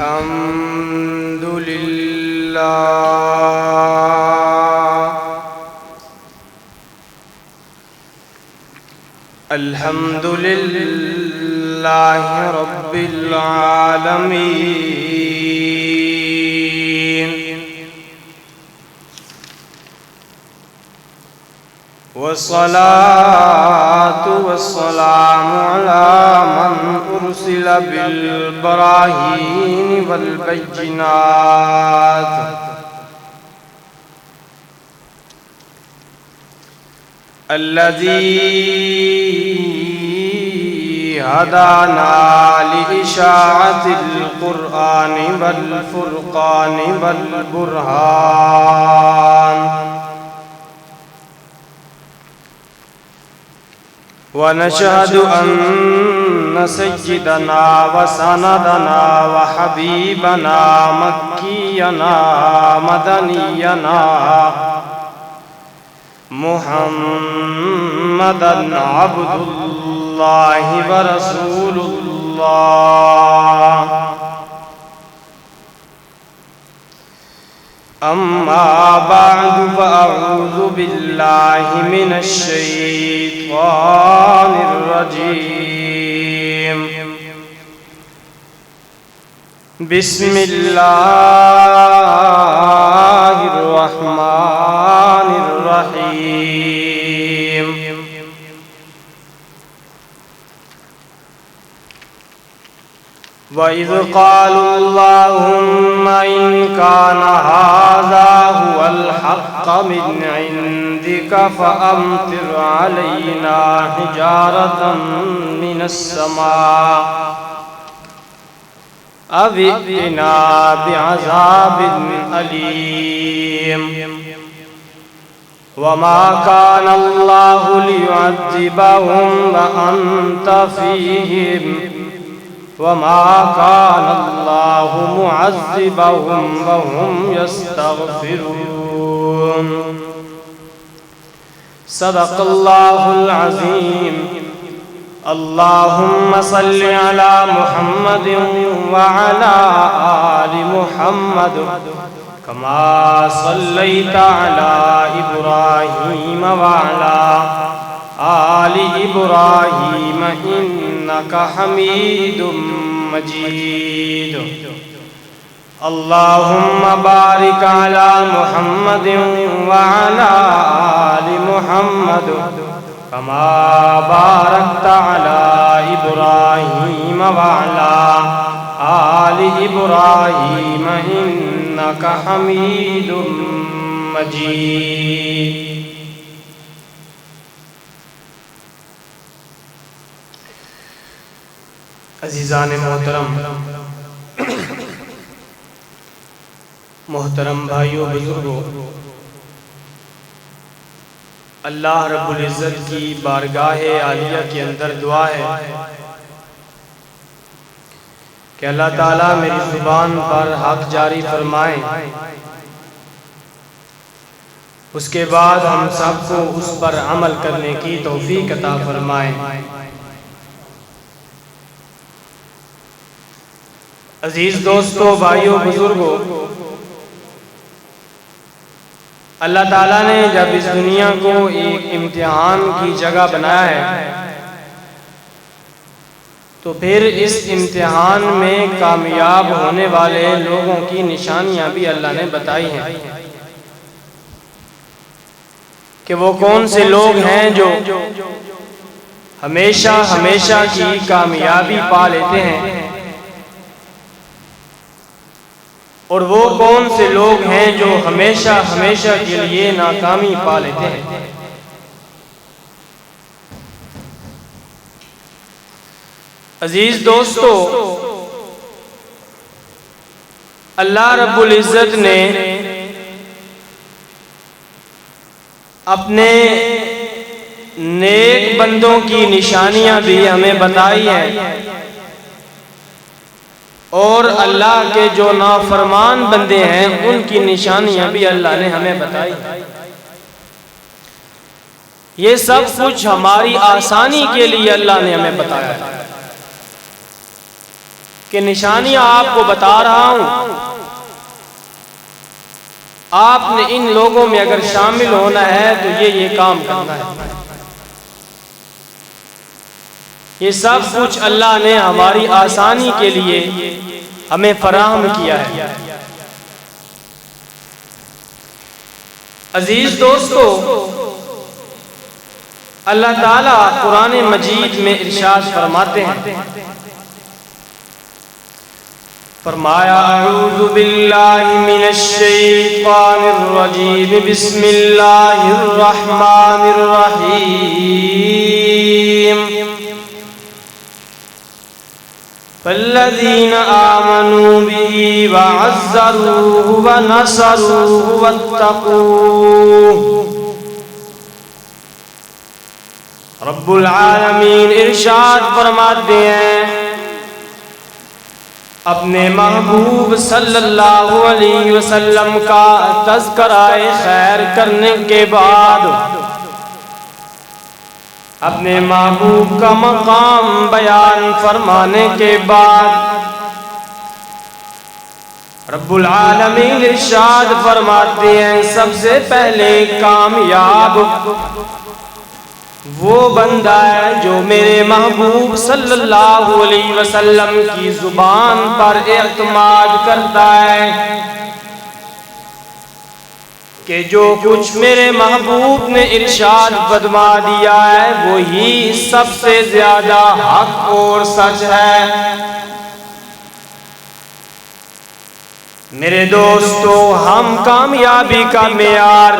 الحمد لله الحمد لله رب العالمين والصلاة والسلام على من أرسل بالبراهين والبينات الذي هدانا لإشاعة القرآن والفرقان والبرهان ونشهد أن سيدنا وسندنا وحبيبنا مكينا مدنينا محمدًا عبد الله ورسول الله أما بعد فأعوذ بالله من الشيطان الرجيم بسم الله الرحمن الرحيم وَإِذْ قَالُوا اللَّهُمَّ إِنْ كَانَ هَذَا هُوَ الْحَقَّ مِنْ عِنْدِكَ فَأَمْطِرْ عَلَيْنَا حِجَارَةً مِنَ السَّمَاءِ أَوْ ائْتِنَا بِعَذَابٍ أَلِيمٍ وَمَا كَانَ اللَّهُ لِيُعَذِّبَهُمْ وَأَنْتَ فِيهِمْ وَمَا كَانَ اللَّهُ مُعَذِّبَهُمْ وَهُمْ يَسْتَغْفِرُونَ صدق الله العظيم اللهم صل على محمد وعلى آل محمد كما صليت على إبراهيم وعلى آل إبراهيم إنك حميد مجيد اللهم بارك على محمد وعلى آل محمد كما باركت على إبراهيم وعلى آل إبراهيم إنك حميد مجيد عزیزان محترم محترم بھائیوں بزرگوں، اللہ رب العزت کی بارگاہ عالیہ کے اندر دعا ہے کہ اللہ تعالیٰ میری زبان پر حق جاری فرمائیں، اس کے بعد ہم سب کو اس پر عمل کرنے کی توفیق عطا فرمائیں۔ عزیز دوستو، بھائیوں بزرگوں، اللہ تعالیٰ نے جب اس دنیا کو ایک امتحان کی جگہ بنایا ہے تو پھر اس امتحان میں کامیاب ہونے والے لوگوں کی نشانیاں بھی اللہ نے بتائی ہیں کہ وہ کون سے لوگ ہیں جو ہمیشہ کی کامیابی پا لیتے ہیں اور وہ کون سے لوگ ہیں جو ہمیشہ کے لیے ناکامی پا لیتے ہیں۔ عزیز دوستو، اللہ رب العزت نے اپنے نیک بندوں کی نشانیاں بھی ہمیں بتائی ہیں اور اللہ کے جو نافرمان بندے ہیں ان کی نشانیاں بھی اللہ نے ہمیں بتائی۔ یہ سب کچھ ہماری آسانی کے لیے اللہ نے ہمیں بتایا ہے کہ نشانیاں آپ کو بتا رہا ہوں، آپ نے ان لوگوں میں اگر شامل ہونا ہے تو یہ کام کرنا ہے۔ یہ سب کچھ اللہ نے ہماری آسانی کے لیے ہمیں فراہم کیا ہے۔ عزیز دوستو، اللہ تعالیٰ قرآن مجید میں ارشاد فرماتے ہیں، فرمایا اعوذ باللہ من الشیطان الرجیم بسم اللہ الرحمن الرحیم فالذین آمنوا به وعزروه ونصروه واتقوه۔ رب العالمین ارشاد فرماتے ہیں، اپنے محبوب صلی اللہ علیہ وسلم کا تذکرہ خیر کرنے کے بعد، اپنے محبوب کا مقام بیان فرمانے کے بعد، رب العالمین ارشاد فرماتے ہیں سب سے پہلے کامیاب وہ بندہ ہے جو میرے محبوب صلی اللہ علیہ وسلم کی زبان پر اعتماد کرتا ہے کہ جو کچھ میرے محبوب نے ارشاد فرما دیا ہے وہی سب سے زیادہ حق اور سچ ہے۔ میرے دوستو، ہم کامیابی کا معیار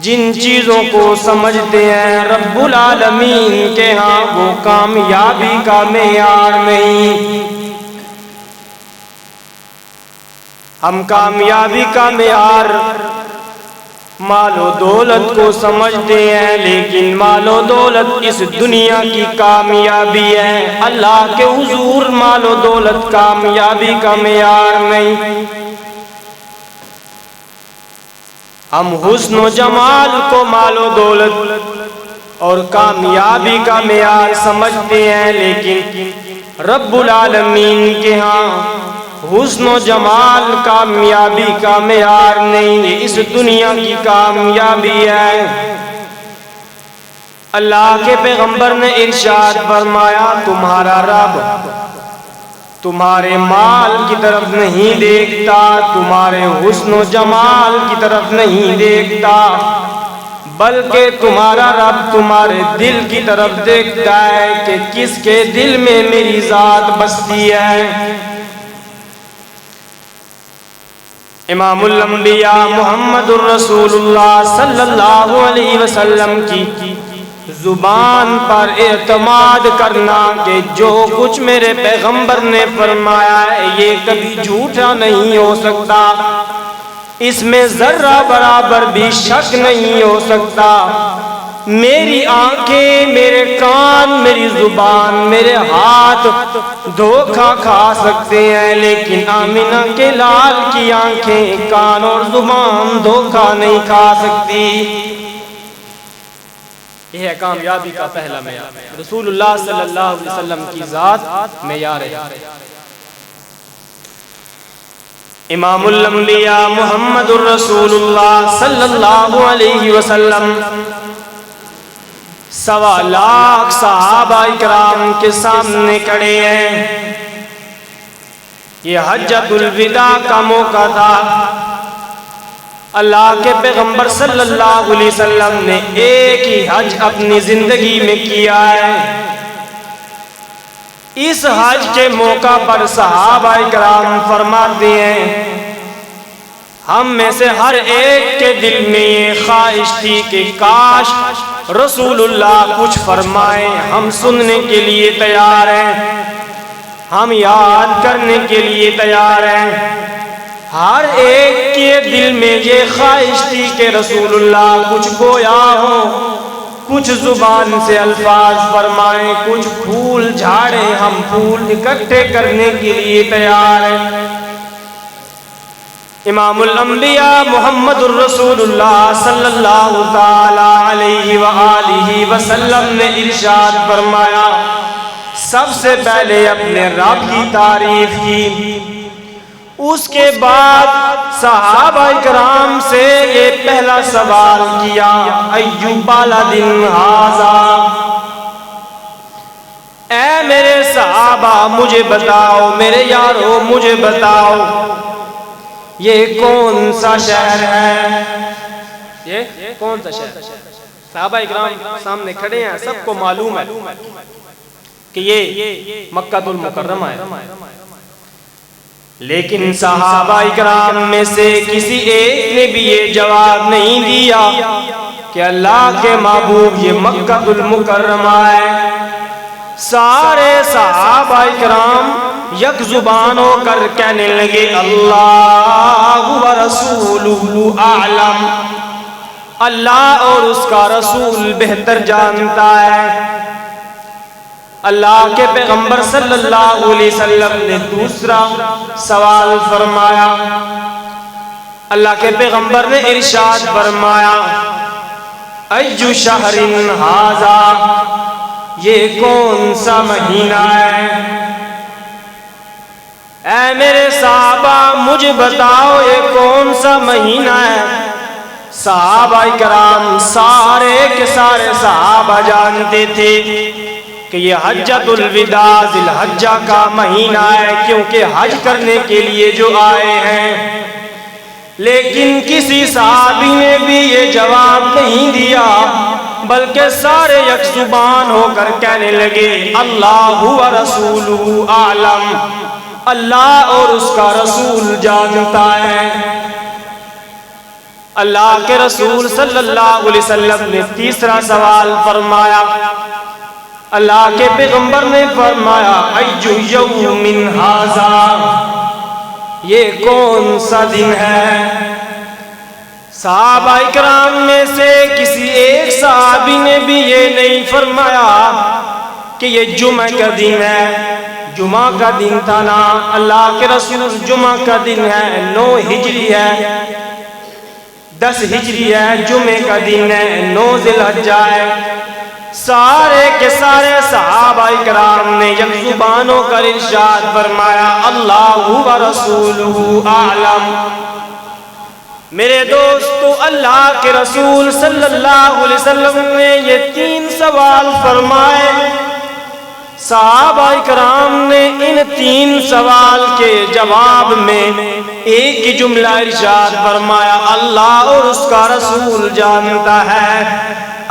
جن چیزوں کو سمجھتے ہیں رب العالمین کے ہاں وہ کامیابی کا معیار نہیں۔ ہم کامیابی کا معیار مال و دولت کو سمجھتے ہیں، لیکن مال و دولت اس دنیا کی کامیابی ہے، اللہ کے حضور مال و دولت کامیابی کا معیار نہیں۔ ہم حسن و جمال کو مال و دولت اور کامیابی کا معیار سمجھتے ہیں، لیکن رب العالمین کے ہاں حسن و جمال کامیابی کا معیار نہیں، یہ اس دنیا کی کامیابی ہے۔ اللہ کے پیغمبر نے ارشاد فرمایا، تمہارا رب تمہارے مال کی طرف نہیں دیکھتا، تمہارے حسن و جمال کی طرف نہیں دیکھتا، بلکہ تمہارا رب تمہارے دل کی طرف دیکھتا ہے کہ کس کے دل میں میری ذات بستی ہے۔ امام الانبیاء محمد الرسول اللہ صلی اللہ علیہ وسلم کی زبان پر اعتماد کرنا کہ جو کچھ میرے پیغمبر نے فرمایا ہے یہ کبھی جھوٹا نہیں ہو سکتا، اس میں ذرہ برابر بھی شک نہیں ہو سکتا۔ میری آنکھیں، میرے کان، میری زبان، میرے ہاتھ دھوکہ کھا سکتے ہیں، لیکن آمنہ کے لال کی آنکھیں، کان اور زبان دھوکہ نہیں کھا سکتی۔ یہ ہے کامیابی کا پہلا معیار، رسول اللہ صلی اللہ علیہ وسلم کی ذات معیار ہے۔ امام الانبیاء محمد الرسول اللہ صلی اللہ علیہ وسلم 1.25 لاکھ صحابہ کرام کے سامنے کھڑے ہیں۔ یہ حجۃ الوداع کا موقع تھا، اللہ کے پیغمبر صلی اللہ علیہ وسلم نے ایک ہی حج اپنی زندگی میں کیا ہے۔ اس حج کے موقع پر صحابہ کرام فرماتے ہیں، ہم میں سے ہر ایک کے دل میں یہ خواہش تھی کہ کاش رسول اللہ کچھ فرمائیں، ہم سننے کے لیے تیار ہیں، ہم یاد کرنے کے لیے تیار ہیں۔ ہر ایک کے دل میں یہ خواہش تھی کہ رسول اللہ کچھ گویا ہو، کچھ زبان سے الفاظ فرمائیں، کچھ پھول جھاڑیں، ہم پھول اکٹھے کرنے کے لیے تیار ہیں۔ امام الانبیاء محمد الرسول اللہ صلی اللہ تعالی علیہ وآلہ وسلم نے ارشاد فرمایا، سب سے پہلے اپنے رب کی تعریف کی، اس کے بعد صحابہ کرام سے یہ پہلا سوال کیا، ایو بلدن ھذا، اے میرے صحابہ مجھے بتاؤ، میرے یارو مجھے بتاؤ، یہ کون سا شہر ہے؟ یہ کون سا شہر؟ صحابہ اکرام سامنے کھڑے ہیں، سب کو معلوم ہے کہ یہ مکہ المکرمہ ہے، لیکن صحابہ اکرام میں سے کسی ایک نے بھی یہ جواب نہیں دیا کہ اللہ کے محبوب یہ مکہ المکرمہ ہے۔ سارے صحابہ اکرام یک زبان ہو کر کہنے لگے اللہ و رسولہ اعلم، اللہ اور اس کا رسول بہتر جانتا ہے۔ اللہ کے پیغمبر صلی اللہ علیہ وسلم نے دوسرا سوال فرمایا، اللہ کے پیغمبر نے ارشاد فرمایا ایو شہر ھذا، یہ کون سا مہینہ ہے؟ اے میرے صحابہ مجھے بتاؤ یہ کون سا مہینہ ہے؟ صحابہ کرام سارے کے سارے صحابہ جانتے تھے کہ یہ حجۃ الوداع ذی الحجہ کا مہینہ ہے، کیونکہ حج کرنے کے لیے جو آئے ہیں، لیکن کسی صحابی نے بھی یہ جواب نہیں دیا، بلکہ سارے یک زبان ہو کر کہنے لگے اللہ و رسولہ اعلم، اللہ اور اس کا رسول جانتا ہے۔ اللہ کے رسول صلی اللہ علیہ وسلم نے تیسرا سوال فرمایا، اللہ کے پیغمبر نے فرمایا ایو یوم ھذا، یہ کون سا دن ہے؟ صحابہ اکرام میں سے کسی ایک صحابی نے بھی یہ نہیں فرمایا کہ یہ جمعہ کا دن ہے، جمعہ کا دن تھا نا، اللہ کے رسول جمعہ کا دن ہے، 9 ہجری ہے، 10 ہجری ہے، جمعے کا دن ہے، 9 ذی الحجہ ہے۔ سارے کے سارے صحابہ کرام نے یک زبان ہو کر ارشاد فرمایا اللہ و رسولہ اعلم۔ میرے دوستو، اللہ کے رسول صلی اللہ علیہ وسلم نے یہ 3 سوال فرمائے، صحابہ کرام نے ان 3 سوال کے جواب میں ایک ہی جملہ ارشاد فرمایا اللہ اور اس کا رسول جانتا ہے،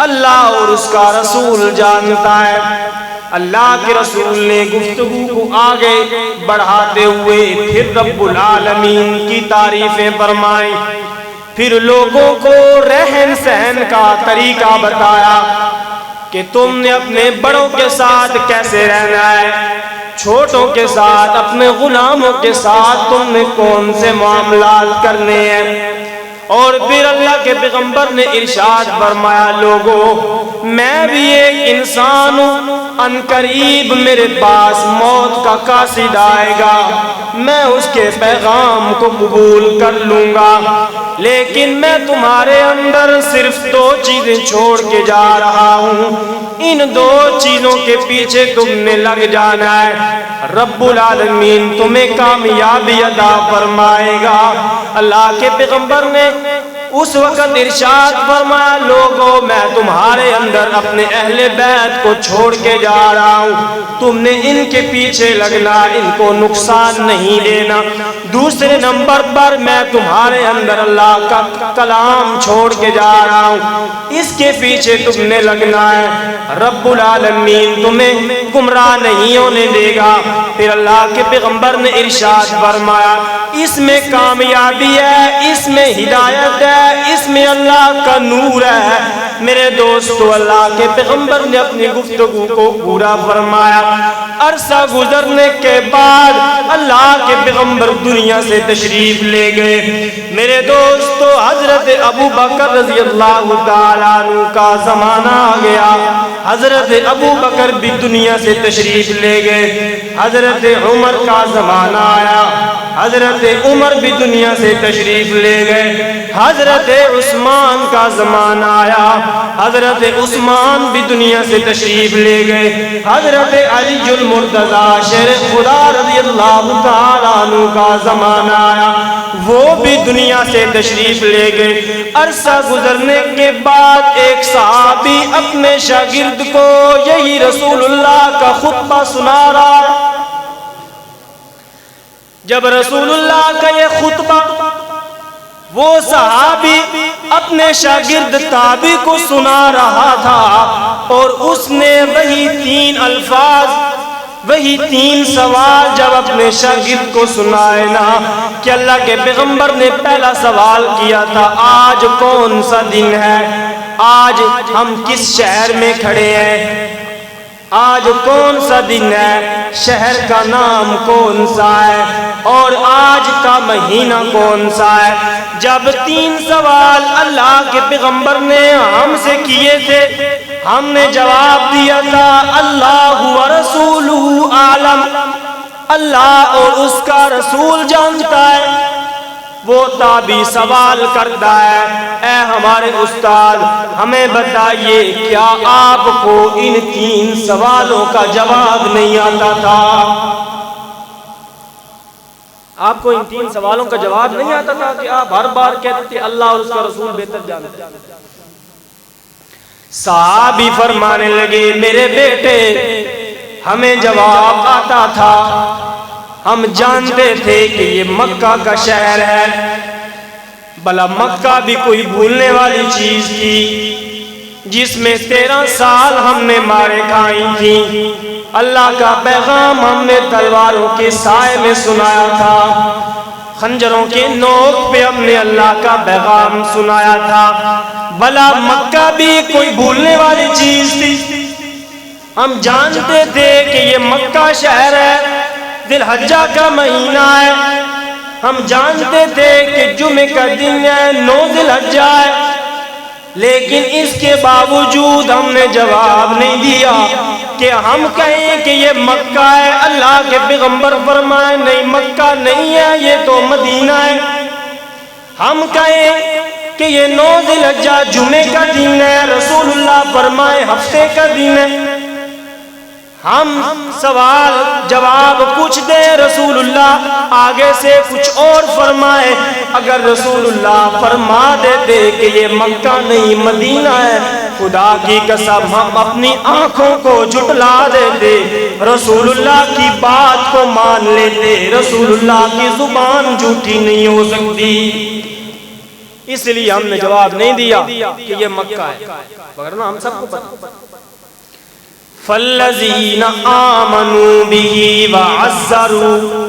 اللہ اور اس کا رسول جانتا ہے۔ اللہ کے رسول نے گفتگو کو آگے بڑھاتے ہوئے پھر رب العالمین کی تعریفیں فرمائیں، پھر لوگوں کو رہن سہن کا طریقہ بتایا کہ تم نے اپنے بڑوں کے ساتھ کیسے رہنا ہے، چھوٹوں کے ساتھ، اپنے غلاموں کے ساتھ تم نے کون سے معاملات کرنے ہیں۔ اور پھر اللہ کے پیغمبر نے ارشاد فرمایا لوگوں میں بھی ایک انسان ہوں، ان قریب میرے پاس موت کا قاصد آئے گا، میں اس کے پیغام کو قبول کر لوں گا، لیکن میں تمہارے اندر صرف 2 چیزیں چھوڑ کے جا رہا ہوں، ان 2 چیزوں کے پیچھے تم نے لگ جانا ہے، رب العالمین تمہیں کامیابی عطا فرمائے گا۔ اللہ کے پیغمبر نے اس وقت ارشاد فرمایا لوگوں میں تمہارے اندر اپنے اہل بیت کو چھوڑ کے جا رہا ہوں، تم نے ان کے پیچھے لگنا، ان کو نقصان نہیں دینا۔ دوسرے نمبر پر میں تمہارے اندر اللہ کا کلام چھوڑ کے جا رہا ہوں، اس کے پیچھے تم نے لگنا ہے، رب العالمین تمہیں گمراہ نہیں ہونے دے گا۔ پھر اللہ کے پیغمبر نے ارشاد فرمایا اس میں کامیابی ہے، اس میں ہدایت ہے، اس میں اللہ کا نور ہے۔ میرے دوستو، اللہ کے پیغمبر نے اپنی گفتگو کو پورا فرمایا، عرصہ گزرنے کے بعد اللہ کے پیغمبر دنیا سے تشریف لے گئے۔ میرے دوستو، حضرت ابو بکر رضی اللہ تعالیٰ عنہ کا زمانہ آ گیا، حضرت ابو بکر بھی دنیا سے تشریف لے گئے، حضرت عمر کا زمانہ آیا، حضرت عمر بھی دنیا سے تشریف لے گئے، حضرت عثمان کا زمانہ آیا، حضرت عثمان بھی دنیا سے تشریف لے گئے، حضرت علی المرتضیٰ شیر خدا رضی اللہ تعالیٰ عنہ کا زمانہ آیا، وہ بھی دنیا سے تشریف لے گئے۔ عرصہ گزرنے کے بعد ایک صحابی اپنے شاگرد کو یہی رسول اللہ کا خطبہ سنا رہا ہے۔ جب رسول اللہ کا یہ خطبہ وہ صحابی اپنے شاگرد تابعی کو سنا رہا تھا، اور اس نے وہی 3 الفاظ، وہی 3 سوال جب اپنے شاگرد کو سنائے نا کہ اللہ کے پیغمبر نے پہلا سوال کیا تھا، آج کون سا دن ہے، آج ہم کس شہر میں کھڑے ہیں، آج کون سا دن ہے، شہر کا نام کون سا ہے، اور آج کا مہینہ کون سا ہے۔ جب 3 سوال اللہ کے پیغمبر نے ہم سے کیے تھے، ہم نے جواب دیا تھا اللہ و رسولہ عالم، اللہ اور اس کا رسول جانتا ہے۔ وہ تابعی سوال کرتا ہے، اے ہمارے استاد ہمیں بتائیے کیا آپ کو ان 3 سوالوں کا جواب نہیں آتا تھا؟ آپ کو ان 3 سوالوں کا جواب نہیں آتا تھا کہ آپ ہر بار کہتے تھے اللہ اور اس کا رسول بہتر جانتے ہیں؟ صحابی فرمانے لگے، میرے بیٹے ہمیں جواب آتا تھا، ہم جانتے تھے کہ یہ مکہ کا شہر ہے، بھلا مکہ بھی کوئی بھولنے والی چیز تھی جس میں 13 سال ہم نے مارے کھائی تھی، اللہ کا پیغام ہم نے تلواروں کے سائے میں سنایا تھا، خنجروں کے نوک پہ ہم نے اللہ کا پیغام سنایا تھا، بھلا مکہ بھی کوئی بھولنے والی چیز تھی؟ ہم جانتے تھے کہ یہ مکہ شہر ہے، ذی الحجہ کا مہینہ ہے، ہم جانتے تھے کہ جمعہ کا دن ہے، 9 ذی الحجہ ہے، لیکن اس کے باوجود ہم نے جواب نہیں دیا کہ ہم کہیں کہ یہ مکہ ہے۔ اللہ کے پیغمبر فرمائے نہیں مکہ نہیں ہے، یہ تو مدینہ ہے۔ ہم کہیں کہ یہ 9 ذی الحجہ جمعے کا دن ہے، رسول اللہ فرمائے ہفتے کا دن ہے۔ ہم سوال جواب کچھ دیں، رسول اللہ آگے سے کچھ اور فرمائے۔ اگر رسول اللہ فرما دیتے کہ یہ مکہ نہیں مدینہ ہے، خدا کی قسم ہم اپنی آنکھوں کو جھٹلا دیتے، رسول اللہ کی بات کو مان لیتے۔ رسول اللہ کی زبان جھوٹی نہیں ہو سکتی، اس لیے ہم نے جواب نہیں دیا کہ یہ مکہ ہے، ورنہ ہم سب کو پتہ۔ فَالَّذِينَ آمَنُوا بِهِ وَعَزَّرُوا،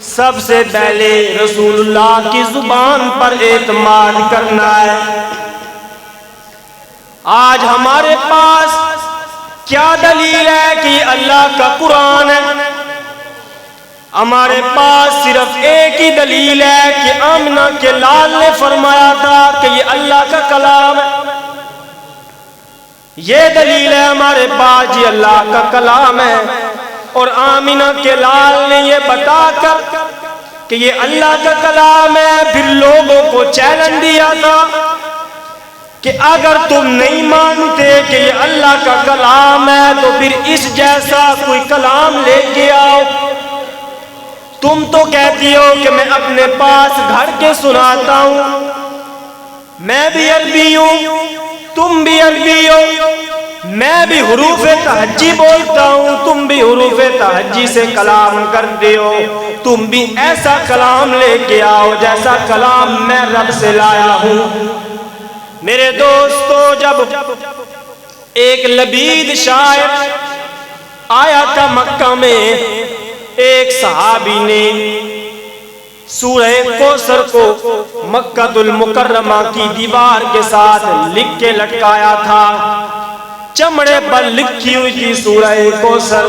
سب سے پہلے رسول اللہ کی زبان پر اعتماد کرنا ہے۔ آج ہمارے پاس کیا دلیل ہے کہ یہ اللہ کا قرآن ہے؟ ہمارے پاس صرف ایک ہی دلیل ہے کہ آمنہ کے لال نے فرمایا تھا کہ یہ اللہ کا کلام ہے۔ یہ دلیل ہے ہمارے پاس یہ اللہ کا کلام ہے، اور آمنہ کے لال نے یہ بتا کر کہ یہ اللہ کا کلام ہے پھر لوگوں کو چیلنج دیا تھا کہ اگر تم نہیں مانتے کہ یہ اللہ کا کلام ہے تو پھر اس جیسا کوئی کلام لے کے آؤ۔ تم تو کہتی ہو کہ میں اپنے پاس گھر کے سناتا ہوں، میں بھی عربی ہوں، تم بھی عربی ہو، میں بھی حروف تہجی بولتا ہوں، تم بھی حروف تہجی سے کلام کرتے ہو، تم بھی ایسا کلام لے کے آؤ جیسا کلام میں رب سے لایا ہوں۔ میرے دوستو، جب ایک لبید شاعر آیا تھا مکہ میں، ایک صحابی نے سورہ کوثر کو مکہ المکرمہ کی دیوار کے ساتھ لکھ کے لٹکایا تھا، چمڑے پر لکھی ہوئی تھی سورہ کوثر۔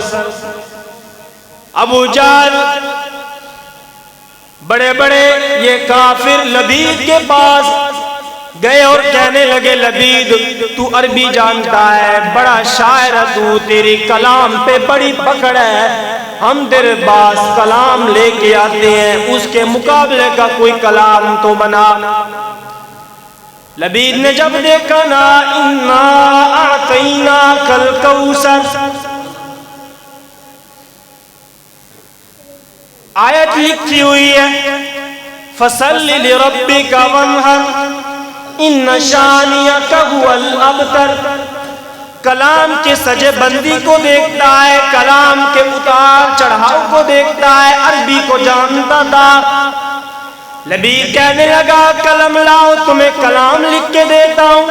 ابو جہل بڑے بڑے یہ کافر لبید کے پاس گئے اور کہنے لگے لبید تو عربی جانتا ہے، بڑا شاعر ہے تو، تیری کلام پہ بڑی پکڑ ہے، ہم تیرے پاس کلام لے کے آتے ہیں، اس کے مقابلے کا کوئی کلام تو بنا۔ لبید نے جب دیکھا نا انا اعطیناک الکوثر، آیت لکھی ہوئی ہے فصل لربک وانحر ان شانئک هو الابتر، کلام کے سجے بندی کو دیکھتا ہے، کلام کے اتار چڑھاؤ کو دیکھتا ہے، عربی کو جانتا تھا۔ لبید کہنے لگا قلم لاؤ تمہیں کلام لکھ کے دیتا ہوں۔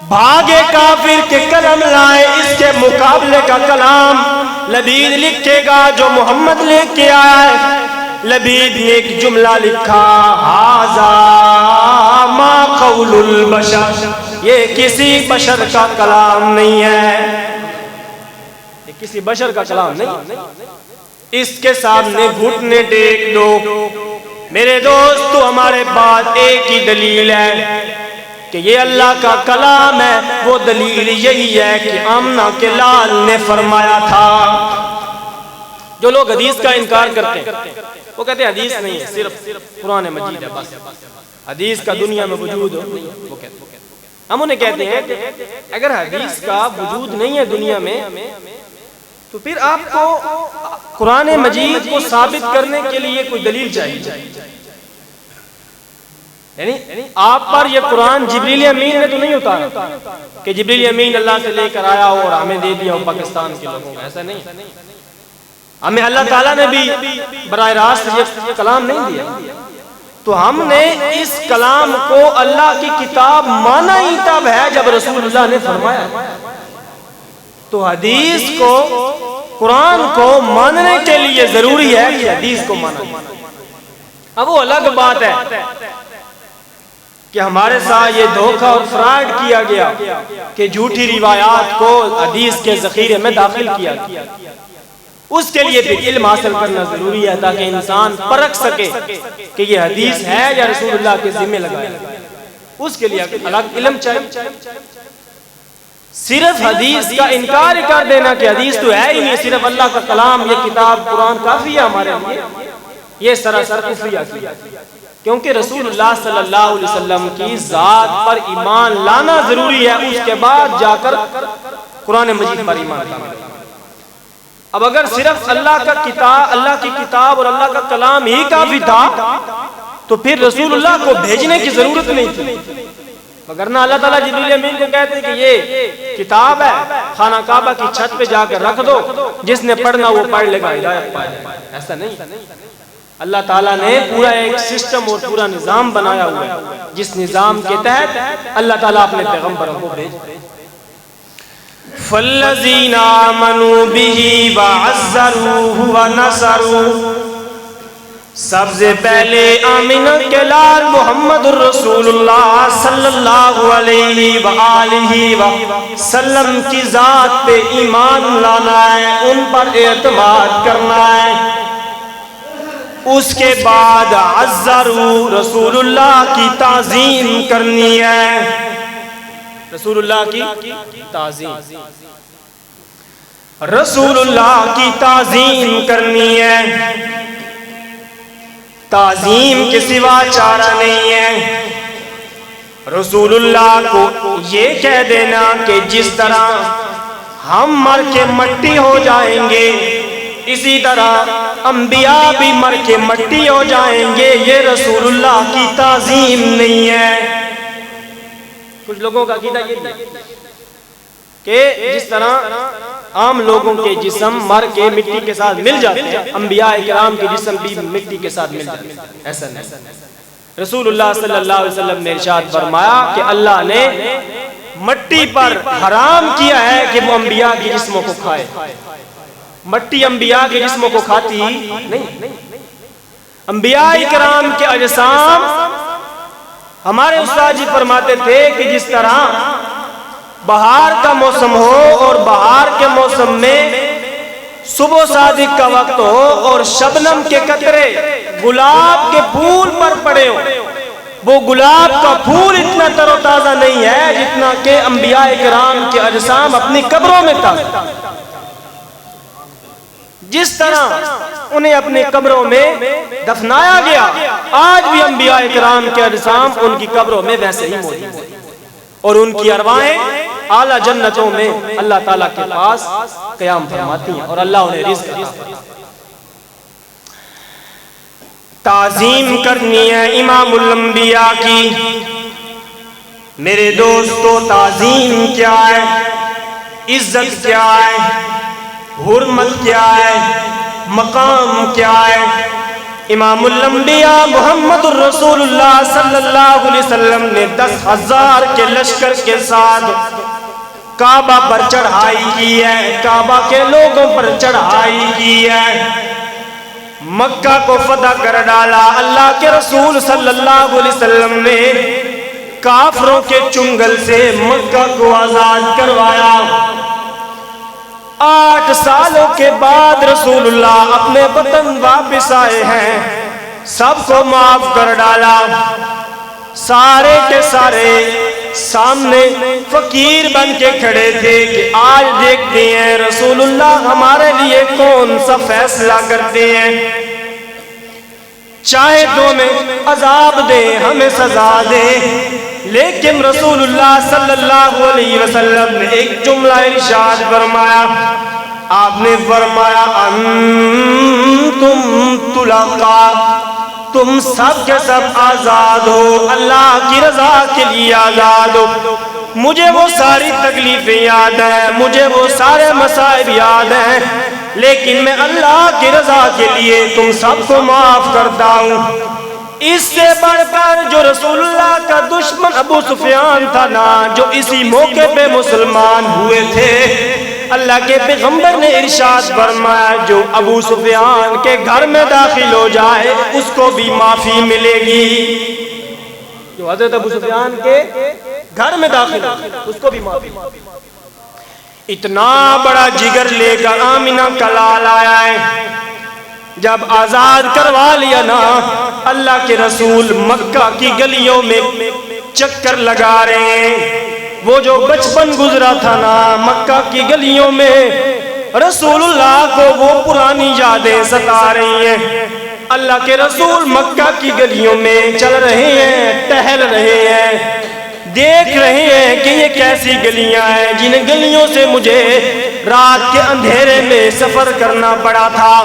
بھاگے کافر کے قلم لائے، اس کے مقابلے کا کلام لبید لکھے گا جو محمد لے کے آیا ہے۔ لبید نے ایک جملہ لکھا ھذا ما قول البشر، یہ کسی بشر کا کلام نہیں ہے، یہ کسی بشر کا کلام نہیں۔ اس کے سامنے گھٹنے ٹیک دو میرے دوستو، ہمارے پاس ایک ہی دلیل ہے کہ یہ اللہ کا کلام ہے، وہ دلیل یہی ہے کہ آمنہ کے لال نے فرمایا تھا۔ جو لوگ حدیث کا انکار کرتے ہیں وہ کہتے ہیں حدیث نہیں ہے، صرف قرآن مجید ہے، بس حدیث کا دنیا میں وجود نہیں، وہ کہتے ہیں۔ ہم انہیں کہتے ہیں کہ اگر حدیث کا وجود نہیں ہے دنیا میں تو پھر آپ کو قرآن مجید کو ثابت کرنے کے لیے کوئی دلیل چاہیے، یعنی آپ پر یہ قرآن جبریل امین نے تو نہیں اتارا کہ جبریل امین اللہ سے لے کر آیا ہو اور ہمیں دے دیا ہو پاکستان کے لوگوں کو، ایسا نہیں۔ ہمیں اللہ تعالیٰ نے بھی براہ راست یہ کلام نہیں دیا، تو ہم نے اس کلام کو اللہ کی کتاب مانا ہی تب ہے جب رسول اللہ نے فرمایا۔ تو حدیث کو، قرآن کو ماننے کے لیے ضروری ہے کہ حدیث کو مانا۔ اب وہ الگ بات ہے کہ ہمارے ساتھ یہ دھوکہ اور فراڈ کیا گیا کہ جھوٹی روایات کو حدیث کے ذخیرے میں داخل کیا گیا، اس کے لیے پھر علم حاصل کرنا ضروری ہے تاکہ انسان پرکھ سکے کہ یہ حدیث ہے یا رسول اللہ کے ذمہ لگایا، اس کے لیے الگ علم چاہیے۔ صرف حدیث کا انکار ہی کر دینا کہ حدیث تو ہے ہی نہیں، صرف اللہ کا کلام، یہ کتاب قرآن کافی ہے ہمارے لیے، یہ سراسر کفریہ کیا، کیونکہ رسول اللہ صلی اللہ علیہ وسلم کی ذات پر ایمان لانا ضروری ہے، اس کے بعد جا کر قرآن مجید پر ایمان لانا۔ اب اگر صرف اللہ کی کتاب اور اللہ کا کلام ہی کافی تھا تو پھر رسول اللہ کو بھیجنے کی ضرورت نہیں تھی، وگرنہ اللہ تعالیٰ جبریل امین کو کہتے کہ یہ کتاب ہے، خانہ کعبہ کی چھت پہ جا کر رکھ دو، جس نے پڑھنا وہ پڑھ لے گا، ہدایت پائے گا۔ ایسا نہیں، اللہ تعالیٰ نے پورا ایک سسٹم اور پورا نظام بنایا ہوا ہے، جس نظام کے تحت اللہ تعالیٰ اپنے پیغمبروں کو بھیجتے ہیں۔ فَالَّذِينَ آمَنُوا بِهِ وَعَزَّرُوهُ وَنَصَرُوهُ، سب سے پہلے آمنہ کے لال محمد الرسول اللہ صلی اللہ علیہ وآلہ وسلم کی ذات پہ ایمان لانا ہے، ان پر اعتماد کرنا ہے۔ اس کے بعد عزروا، رسول اللہ کی تعظیم کرنی ہے، رسول اللہ کی تعظیم، رسول اللہ کی تعظیم کرنی ہے۔ تعظیم کے سوا چارہ نہیں ہے۔ رسول اللہ کو یہ کہہ دینا کہ جس طرح ہم مر کے مٹی ہو جائیں گے اسی طرح انبیاء بھی مر کے مٹی ہو جائیں گے، یہ رسول اللہ کی تعظیم نہیں ہے۔ کچھ لوگوں کا عقیدہ یہ ہے کہ جس طرح عام لوگوں کے جسم مر کے مٹی کے ساتھ مل جاتے ہیں، انبیاء کرام کے جسم بھی مٹی کے ساتھ مل جاتے ہیں، ایسا نہیں۔ رسول اللہ صلی اللہ علیہ وسلم نے ارشاد فرمایا کہ اللہ نے مٹی پر حرام کیا ہے کہ وہ انبیاء کے جسموں کو کھائے، مٹی انبیاء کے جسموں کو کھاتی نہیں۔ انبیاء کرام کے اجسام، ہمارے استاد جی فرماتے تھے کہ جس طرح بہار کا موسم ہو اور بہار کے موسم میں صبح صادق کا وقت ہو اور شبنم کے قطرے گلاب کے پھول پر پڑے ہو، وہ گلاب کا پھول اتنا تر و تازہ نہیں ہے جتنا کہ انبیاء کرام کے اجسام اپنی قبروں میں تھا. جس طرح انہیں اپنی قبروں میں دفنایا گیا، آج بھی انبیاء کرام کے اجسام ان کی قبروں میں ویسے ہی موجود ہیں، اور ان کی ارواحیں اعلیٰ جنتوں میں اللہ تعالیٰ کے پاس قیام فرماتی ہیں، اور اللہ انہیں رزق عطا فرماتا ہے. تعظیم کرنی ہے امام الانبیاء کی. میرے دوستو، تعظیم کیا ہے؟ عزت کیا ہے؟ حرمت کیا ہے؟ مقام کیا ہے؟ امام الانبیاء محمد الرسول اللہ صلی اللہ علیہ وسلم نے 10,000 کے لشکر کے ساتھ کعبہ پر چڑھائی کی ہے، کعبہ کے لوگوں پر چڑھائی کی ہے، مکہ کو فتح کر ڈالا. اللہ کے رسول صلی اللہ علیہ وسلم نے کافروں کے چنگل سے مکہ کو آزاد کروایا. 8 سالوں کے بعد رسول اللہ اپنے وطن واپس آئے ہیں، سب کو معاف کر ڈالا. سارے کے سارے سامنے فقیر بن کے کھڑے تھے کہ آج دیکھتے ہیں رسول اللہ ہمارے لیے کون سا فیصلہ کرتے ہیں. چاہے تو ہمیں عذاب دے، ہمیں سزا دے، لیکن رسول اللہ صلی اللہ علیہ وسلم نے ایک جملہ ارشاد فرمایا. آپ نے فرمایا انتم طلقاء، تم سب کے سب آزاد ہو، اللہ کی رضا کے لیے آزاد ہو. مجھے وہ ساری تکلیفیں یاد ہیں، مجھے وہ سارے مصائب یاد ہیں، لیکن میں اللہ کی رضا کے لیے تم سب کو معاف کرتا ہوں. اس سے بڑھ کر جو رسول اللہ کا دشمن ابو سفیان تھا نا، جو اسی موقع پہ مسلمان ہوئے تھے، اللہ کے پیغمبر نے ارشاد فرمایا جو ابو سفیان کے گھر میں داخل ہو جائے اس کو بھی معافی ملے گی. جو حضرت ابو سفیان کے گھر میں داخل ہو اس کو بھی معافی. اتنا بڑا جگر لے کر آمنہ کا لال آیا ہے. جب آزاد کروا لیا نا، اللہ کے رسول مکہ کی گلیوں میں چکر لگا رہے ہیں. وہ جو بچپن گزرا تھا نا مکہ کی گلیوں میں، رسول اللہ کو وہ پرانی یادیں ستا رہی ہیں. اللہ کے رسول مکہ کی گلیوں میں چل رہے ہیں، ٹہل رہے ہیں، دیکھ رہے ہیں کہ یہ کیسی گلیاں ہیں جن گلیوں سے مجھے رات کے اندھیرے میں سفر کرنا پڑا تھا،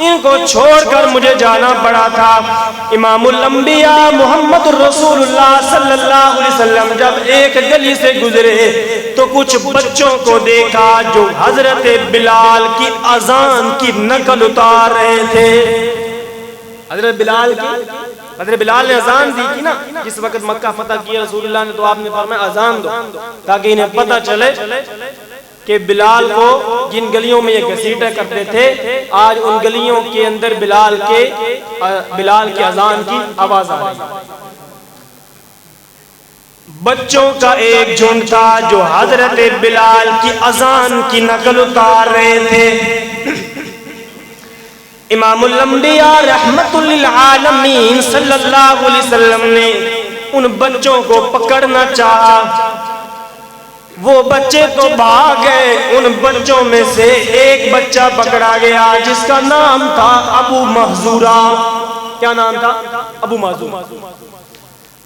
ان کو چھوڑ کر مجھے جانا پڑا تھا. امام الانبیاء محمد الرسول اللہ صلی اللہ علیہ وسلم جب ایک گلی سے گزرے تو کچھ بچوں کو دیکھا جو حضرت بلال کی اذان کی نقل اتار رہے تھے. حضرت بلال نے اذان دی تھی نا جس وقت مکہ فتح کیا رسول اللہ نے، تو آپ نے فرمایا اذان دو تاکہ انہیں پتہ چلے کہ بلال کو جن گلیوں میں یہ گھسیٹا کرتے تھے آج ان گلیوں کے اندر بلال کی اذان کی آواز آ رہی. بچوں کا ایک جھنڈ تھا جو حضرت بلال کی اذان کی نقل اتار رہے تھے. امام الانبیاء رحمت للعالمین صلی اللہ علیہ وسلم نے ان بچوں کو پکڑنا چاہا، وہ بچے تو بھاگ گئے. ان بچوں میں سے ایک بچہ پکڑا گیا جس کا نام تھا ابو محذورہ. کیا نام تھا؟ ابو محذورہ.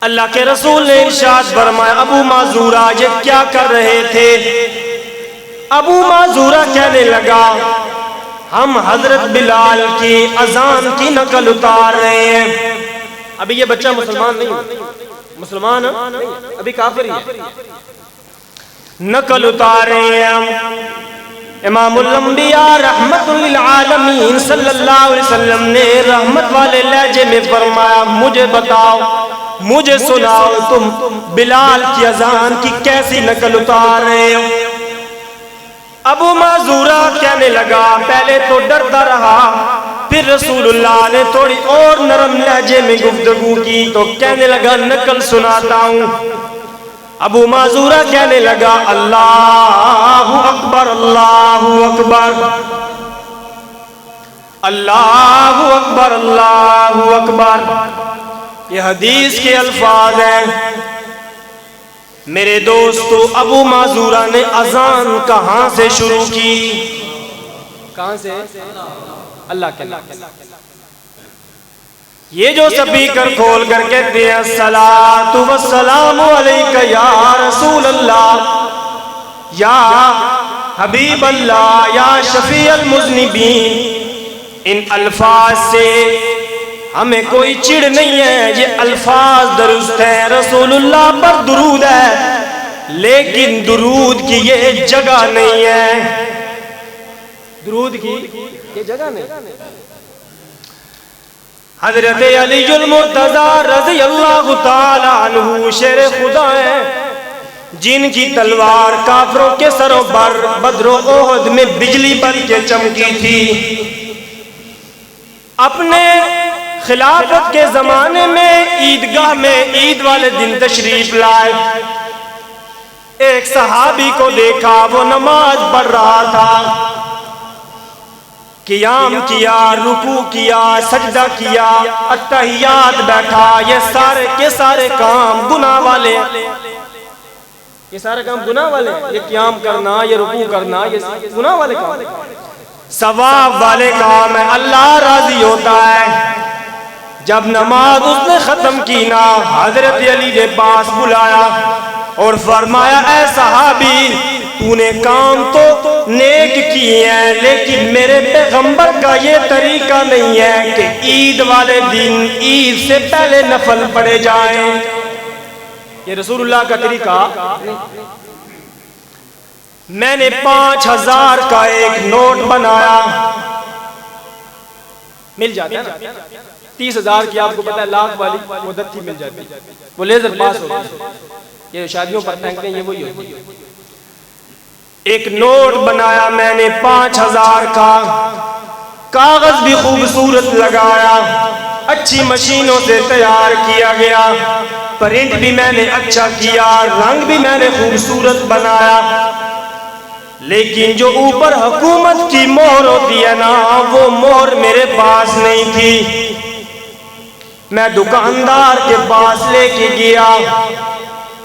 اللہ کے رسول نے ارشاد فرمایا ابو محذورہ یہ کیا کر رہے تھے؟ ابو محذورہ کہنے لگا ہم حضرت بلال کی اذان کی نقل اتار رہے ہیں. ابھی یہ بچہ مسلمان نہیں، مسلمان ابھی کافر ہی ہے. نقل اتار رہے ہیں ہم. امام الانبیاء رحمت للعالمین صلی اللہ علیہ وسلم نے رحمت والے لہجے میں فرمایا مجھے بتاؤ، مجھے سناؤ تم بلال کی اذان کی کیسی نقل اتار رہے ہو؟ ابو معذورہ کہنے لگا پہلے تو ڈرتا رہا، پھر رسول اللہ نے تھوڑی اور نرم لہجے میں گفتگو کی تو کہنے لگا نقل سناتا ہوں. ابو معذورہ کہنے لگا اللہ اکبر اللہ اکبر اللہ اکبر اللہ اکبر. یہ حدیث کے الفاظ ہیں۔ میرے دوستو، ابو معذورہ نے اذان کہاں سے شروع کی؟ کہاں سے؟ اللہ کے نام۔ یہ جو سپیکر کھول کر کہتے ہیں الصلاۃ والسلام علیک یا رسول اللہ، یا حبیب اللہ، یا شفیع المذنبین، ان الفاظ سے ہمیں کوئی چڑ نہیں ہے، یہ الفاظ درست ہیں، رسول اللہ پر درود ہے، لیکن درود کی یہ جگہ نہیں ہے، درود کی یہ جگہ نہیں۔ حضرت علی المرتضی رضی اللہ تعالی عنہ شیر خدا ہیں، جن کی تلوار کافروں کے سروں پر بدر و احد میں بجلی بن کے چمکی تھی۔ اپنے خلافت کے زمانے میں عیدگاہ میں عید والے دن تشریف لائے، ایک صحابی کو دیکھا وہ نماز پڑھ رہا تھا، قیام کیا، رکوع کیا، سجدہ کیا، التحیات بیٹھا، یہ سارے کے سارے کام گناہ والے، یہ سارے کام گناہ والے، یہ قیام کرنا، یہ رکوع کرنا، یہ گناہ والے کام، ثواب والے کام ہے، اللہ راضی ہوتا ہے۔ جب نماز اس نے ختم کی نا، حضرت علی نے پاس بلایا اور فرمایا اے صحابی، تو نے کام تو نیک کیے ہیں، لیکن میرے پیغمبر کا یہ طریقہ نہیں ہے کہ عید والے دن عید سے پہلے نفل پڑھے جائیں، یہ رسول اللہ کا طریقہ۔ میں نے 5000 کا ایک نوٹ بنایا، مل جاتا ہے نا، 30,000 کی آپ کو پتا ہے لاکھ والی مدت تھی، مل جاتی، وہ لیزر پاس ہوتی ہے، یہ شادیوں پر پھینکتے ہیں، یہ وہی ہوتی ہے۔ ایک نوٹ بنایا میں نے 5000 کا، کاغذ بھی خوبصورت لگایا، اچھی مشینوں سے تیار کیا گیا، پرنٹ بھی میں نے اچھا کیا، رنگ بھی میں نے خوبصورت بنایا، لیکن جو اوپر حکومت کی مہر ہوتی ہے نا، وہ مہر میرے پاس نہیں تھی۔ میں دکاندار کے پاس لے کے گیا،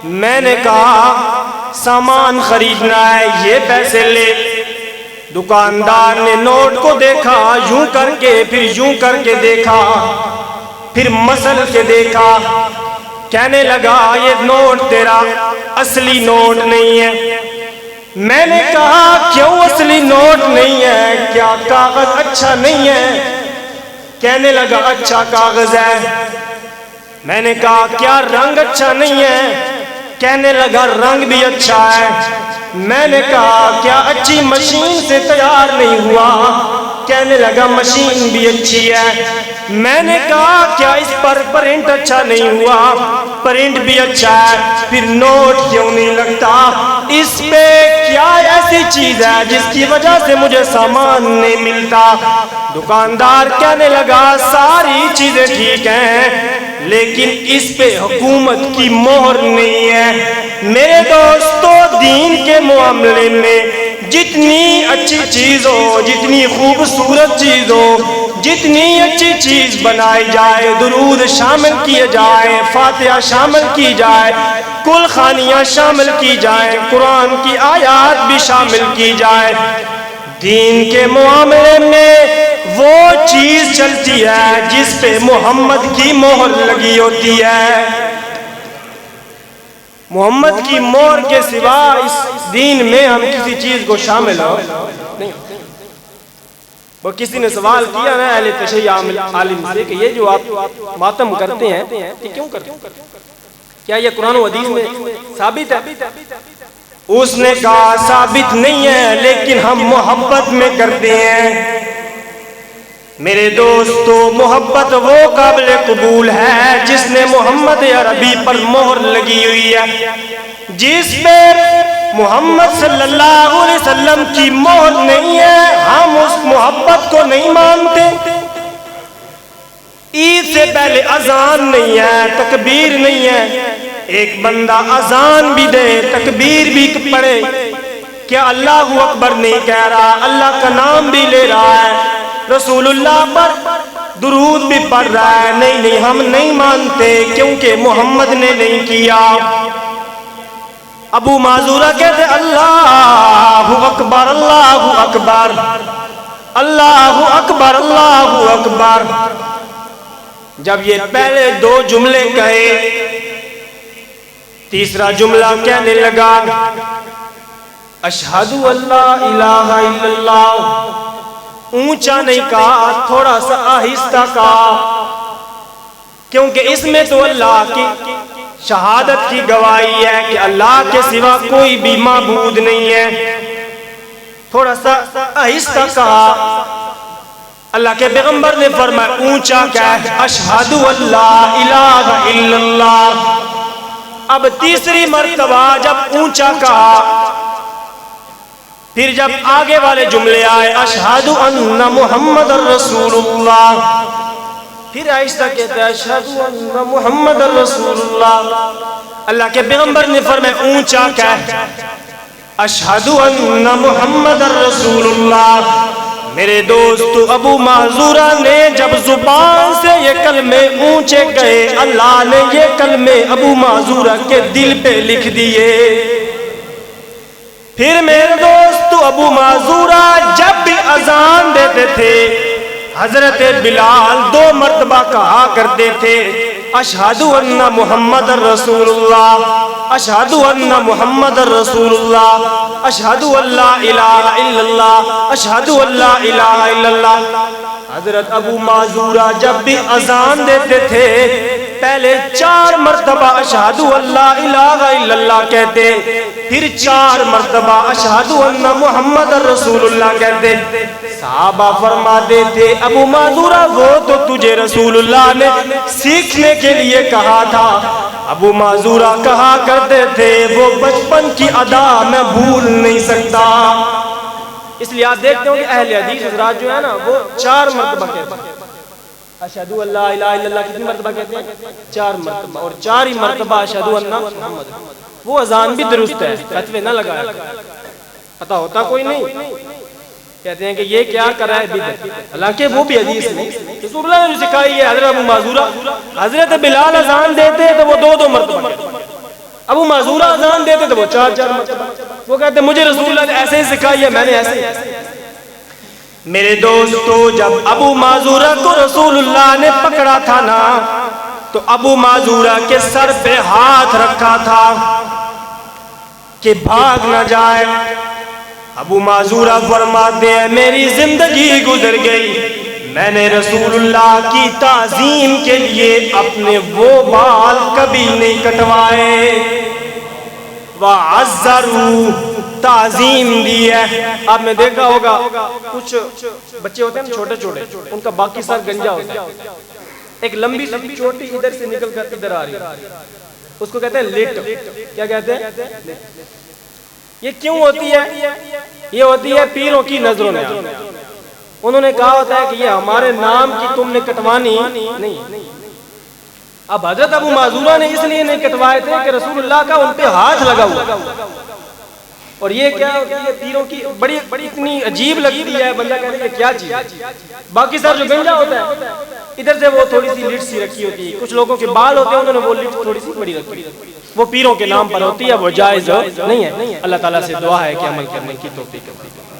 میں نے کہا سامان خریدنا ہے، یہ پیسے لے۔ دکاندار نے نوٹ کو دیکھا، یوں کر کے پھر یوں کر کے دیکھا، پھر مسل کے دیکھا، کہنے لگا یہ نوٹ تیرا اصلی نوٹ نہیں ہے۔ میں نے کہا کیوں اصلی نوٹ نہیں ہے، کیا کاغذ اچھا نہیں ہے؟ کہنے لگا اچھا کاغذ ہے۔ میں نے کہا کیا رنگ اچھا نہیں ہے؟ کہنے لگا رنگ بھی اچھا ہے۔ میں نے کہا کیا اچھی مشین سے تیار نہیں ہوا؟ کہنے لگا مشین بھی اچھی ہے۔ میں نے کہا کیا اس پر پرنٹ اچھا نہیں ہوا؟ پرنٹ بھی اچھا ہے، پھر نوٹ کیوں نہیں لگتا؟ اس پہ کیا ایسی چیز ہے جس کی وجہ سے مجھے سامان نہیں ملتا؟ دکاندار کہنے لگا ساری چیزیں ٹھیک ہیں، لیکن اس پہ حکومت کی مہر نہیں ہے۔ میرے دوستو، دین کے معاملے میں جتنی اچھی چیز ہو، جتنی خوبصورت چیز ہو، جتنی اچھی چیز بنائی جائے، درود شامل کیے جائیں، فاتحہ شامل کی جائے، کل خانیاں شامل کی جائیں، قرآن کی آیات بھی شامل کی جائے، دین کے معاملے میں وہ چیز چلتی ہے جس پہ محمد کی مہر لگی ہوتی ہے۔ محمد کی مہر کے سوا اس دین میں ہم کسی چیز کو شامل ہو نہیں۔ وہ کسی نے سوال کیا نا اہل تشیع عالم سے کہ یہ جو آپ ماتم کرتے ہیں یہ کیوں کرتے ہیں؟ کیا یہ قرآن و حدیث میں ثابت ہے؟ اس نے کہا ثابت نہیں ہے، لیکن ہم محبت میں کرتے ہیں۔ میرے دوستو، محبت وہ قابل قبول ہے جس نے محمد عربی پر مہر لگی ہوئی ہے۔ جس پہ محمد صلی اللہ علیہ وسلم کی مہر نہیں ہے، ہم اس محبت کو نہیں مانتے۔ عید سے پہلے اذان نہیں ہے، تکبیر نہیں ہے، ایک بندہ اذان بھی دے، تکبیر بھی پڑھے، کیا اللہ اکبر نہیں کہہ رہا، اللہ کا نام بھی لے رہا ہے، رسول اللہ پر درود بھی پڑھ رہا ہے، نہیں نہیں ہم نہیں مانتے کیونکہ محمد نے نہیں کیا۔ ابو معذورہ کہتے اللہ اکبر اللہ اکبر اللہ اکبر اللہ اکبر۔ جب یہ پہلے دو جملے کہے، تیسرا جملہ کہنے لگا اشہد اللہ الہ الا اللہ۔ اونچا نہیں کہا، تھوڑا سا آہستہ کہا، کیونکہ اس میں تو اللہ کی شہادت کی گواہی ہے کہ اللہ کے سوا کوئی بھی معبود نہیں ہے۔ تھوڑا سا آہستہ کہا۔ اللہ کے پیغمبر نے فرمایا اونچا کہہ اشہد اللہ الہ الا اللہ۔ اب تیسری مرتبہ جب اونچا کہا، پھر جب آگے والے جملے آئے اشہد ان محمد رسول اللہ، پھر آہستہ کہتا ہے اشہد ان محمد رسول اللہ۔ اللہ کے پیغمبر نے فرمایا اونچا کہہ اشہد ان محمد رسول اللہ۔ میرے دوست ابو معذورہ نے جب زبان سے یہ کلمے اونچے کہے، اللہ نے یہ کلمے ابو معذورہ کے دل پہ لکھ دیے۔ پھر میرے دوست ابو معذورہ جب بھی اذان دیتے تھے، حضرت بلال 2 مرتبہ کہا کرتے تھے اشہد ان محمد رسول اللہ، اشہد ان محمد رسول اللہ، اشہد ان لا الہ الا اللہ، اشہد ان لا الہ الا اللہ۔ حضرت ابو معذورہ جب بھی اذان دیتے تھے پہلے 4 مرتبہ اشہد ان لا الہ الا اللہ کہتے، پھر 4 مرتبہ اشہد ان محمد رسول اللہ کہتے۔ صحابہ فرماتے تھے ابو معذورہ وہ تو تجھے رسول اللہ نے سیکھنے کے لیے کہا تھا۔ ابو معذورہ کہا کرتے تھے وہ بچپن کی ادا میں بھول نہیں سکتا۔ اس لیے آپ دیکھتے ہو کہ اہل حدیث حضرات جو ہے نا وہ 4 مرتبہ کہتے ہیں اشہد ان لا الہ الا اللہ۔ کتنی مرتبہ کہتے ہیں؟ 4 مرتبہ، اور 4 ہی مرتبہ اشہد ان محمد۔ وہ اذان بھی درست ہے، فتوے نہ لگایا، پتہ ہوتا کوئی نہیں، کہتے ہیں کہ یہ کیا کر رہا ہے بدعت، حالانکہ وہ بھی حدیث نہیں، رسول اللہ نے جو سکھائی ہے۔ حضرت ابو معذورہ، حضرت بلال اذان دیتے تو وہ 2 مرتبہ، ابو معذورہ اذان دیتے تو وہ 4 مرتبہ۔ وہ کہتے ہیں مجھے رسول اللہ نے ایسے ہی سکھائی ہے، میں نے ایسے ہی۔ میرے دوستو جب ابو معذورہ کو رسول اللہ نے پکڑا تھا نا تو ابو معذورہ کے سر پہ ہاتھ رکھا تھا کہ بھاگ نہ جائے۔ ابو معذورہ فرماتے ہیں میری زندگی گزر گئی، میں نے رسول اللہ کی تعظیم کے لیے اپنے وہ بال کبھی نہیں کٹوائے۔ وَعَزَّرُوا تعظیم دی ہے۔ آپ نے دیکھا ہوگا کچھ بچے ہوتے ہیں چھوٹے چھوٹے، ان کا باقی سر گنجا ہوتا ہے، ایک لمبی سی چوٹی ادھر سے نکل کر ادھر آ رہی ہے، اس کو کہتے ہیں لٹ۔ کیا کہتے ہیں؟ یہ کیوں ہوتی ہے؟ یہ ہوتی ہے پیروں کی نظروں میں۔ انہوں نے کہا ہوتا ہے کہ یہ ہمارے نام کی تم نے کٹوانی نہیں۔ اب حضرت ابو معذورہ نے اس لیے نہیں کٹوائے تھے کہ رسول اللہ کا ان پہ ہاتھ لگا ہوا، اور یہ کیا ہوتی ہے پیروں کی بڑی اتنی عجیب لگتی ہے، بندہ کہتے ہیں کیا چیز ہے۔ باقی سر جو گنجا ہوتا ہے ادھر سے وہ تھوڑی سی لٹ سی رکھی ہوتی ہے، کچھ لوگوں کے بال ہوتے ہیں انہوں نے وہ لٹ تھوڑی سی بڑی رکھی، وہ پیروں کے نام پر ہوتی ہے، وہ جائز نہیں ہے۔ اللہ تعالیٰ سے دعا ہے کہ عمل کرنے کی توفیق عطا فرمائے۔